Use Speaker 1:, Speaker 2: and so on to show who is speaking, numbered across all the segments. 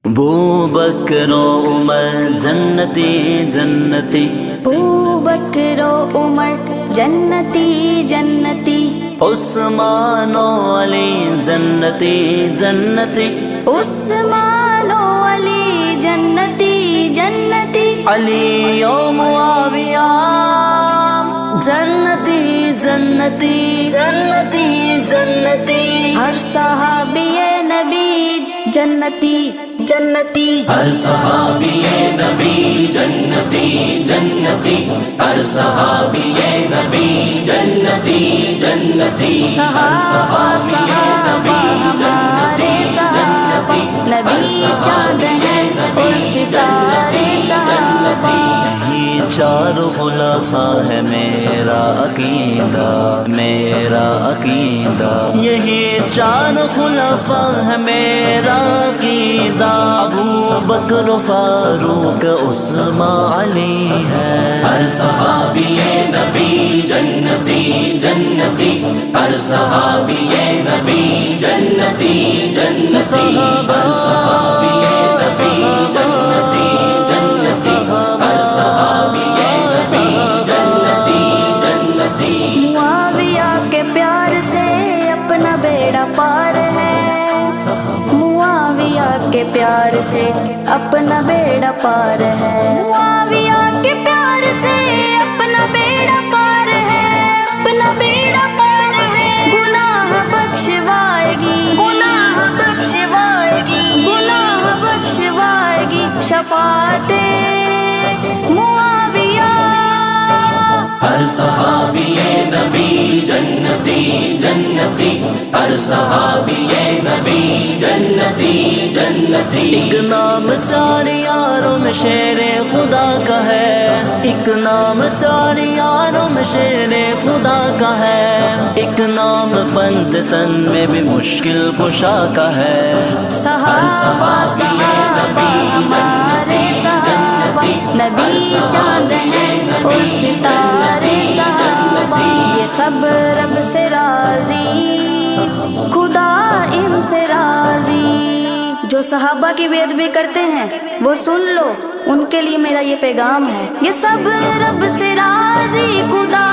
Speaker 1: ابو بکر و عمر جنتی جنتی،
Speaker 2: ابو بکر و عمر جنتی جنتی،
Speaker 1: عثمان و علی جنتی جنتی،
Speaker 2: عثمان و علی جنتی جنتی،
Speaker 1: علی و معاویہ جنتی جنتی جنتی جنتی،
Speaker 2: ہر صحابی نبی جنتی جنتی،
Speaker 3: ہر صحابی نبی جنتی جنتی، ہر صحابی نبی جنتی جنتی، ہر صحابی نبی جنتی جنتی،
Speaker 2: نبی چاند ہیں اور ستارے صحابہ،
Speaker 1: یہی چار خلفاء ہے میرا عقیدہ، میرا عقیدہ، یہی چار خلفاء ہے میرا عقیدہ، ابو بکر فاروق عثمان علی ہے،
Speaker 3: ہر صحابی نبی جنتی جنتی، ہر صحابی نبی جنتی جنتی، ہر صحابی نبی جنتی جنتی، ہر صحابی نبی جنتی جنتی،
Speaker 2: معاویہ کے پیار سے اپنا بیڑا پار ہے، معاویہ کے پیار سے اپنا بیڑا پار ہے، معاویہ کے پیار سے اپنا بیڑا پار ہے، اپنا بیڑا پار ہے، گناہ بخشوائے گی، گناہ بخشوائے گی، گناہ بخشوائے گی شفاعت معاویہ،
Speaker 3: ہر صحابی نبی جنتی جنتی، ہر صحابی نبی جنتی جنتی،
Speaker 1: ایک نام چار یاروں میں شیر خدا کا ہے، ایک نام چار یاروں میں شیر خدا کا ہے، ایک نام پنج تن میں بھی مشکل کشا کا ہے،
Speaker 2: صحابہ صحابہ ہمارے صحابہ، نبی چاند ہیں اور ستارے صحابہ، یہ سب رب سے راضی، خدا ان سے راضی، جو صحابہ کی بے ادبی کرتے ہیں وہ سن لو، ان کے لیے میرا یہ پیغام ہے، یہ سب رب سے راضی، خدا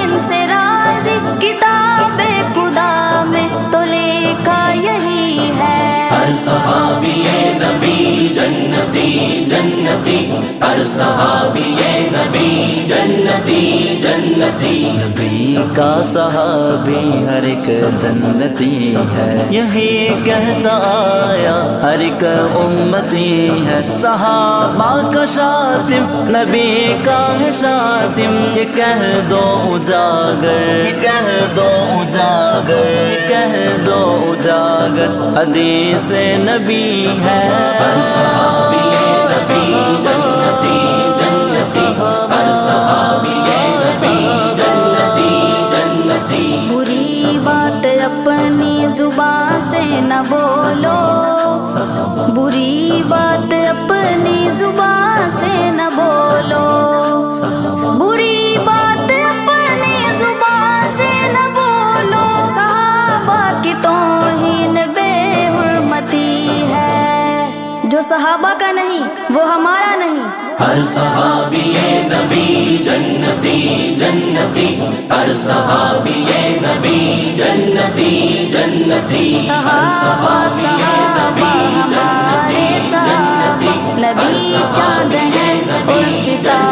Speaker 2: ان سے راضی، کتاب خدا میں تو لکھا یہی ہے،
Speaker 3: ہر صحابی نبی جنتی جنتی، ہر صحابی نبی جنتی جنتی،
Speaker 1: نبی کا صحابی ہر ایک جنتی ہے، یہی کہتا آیا ہر ایک امتی ہے، صحابہ کا شاتم نبی کا ہے شاتم، یہ کہہ دو اجاگر، یہ کہہ دو اجاگر، یہ کہہ دو اجاگر، حدیث نبی ہے،
Speaker 3: ہر صحابی نبی جنتی جنتی، ہر صحابی نبی جنتی جنتی،
Speaker 2: بری بات اپنی زبان سے نہ بولو، بری بات اپنی زبان سے نہ بولو، بری بات اپنی زبان سے نہ بولو، صحابہ کی توہین بے حرمتی ہے، جو صحابہ کا نہیں وہ ہمارا نہیں،
Speaker 3: ہر صحابی نبی جنتی جنتی، ہر صحابی نبی جنتی جنتی، ہر صحابی نبی جنتی جنتی،
Speaker 2: نبی چاند ہیں اور ستارے